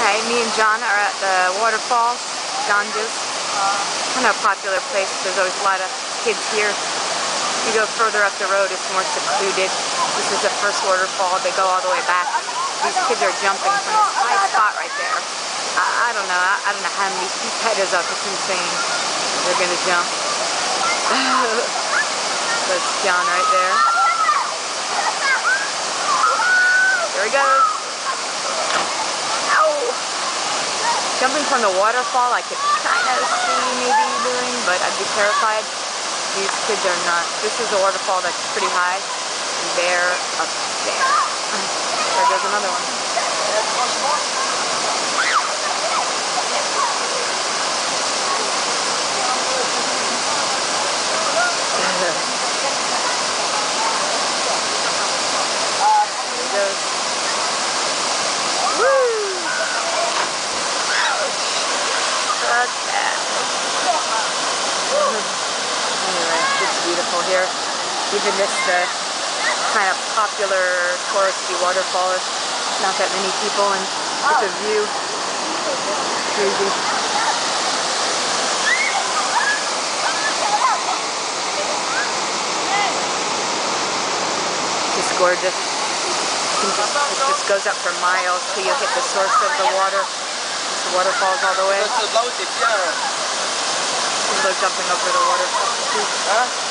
Okay, me and John are at the waterfall, Ganges. Kind of a popular place. There's always a lot of kids here. If you go further up the road, it's more secluded. This is the first waterfall. They go all the way back. These kids are jumping from this high spot right there. I don't know. I don't know how many feet that is up. It's insane. They're gonna jump. That's John right there. There he goes. Ow! Jumping from the waterfall, I could kind of see maybe doing, but I'd be terrified. These kids are not. This is a waterfall that's pretty high. And they're up there. There goes another one. Anyway, it's beautiful here. Even this kind of popular touristy waterfall is not that many people, and it's a view. Crazy. Just gorgeous. It just goes up for miles till you hit the source of the water. The waterfalls all the way. People are jumping over the waterfall.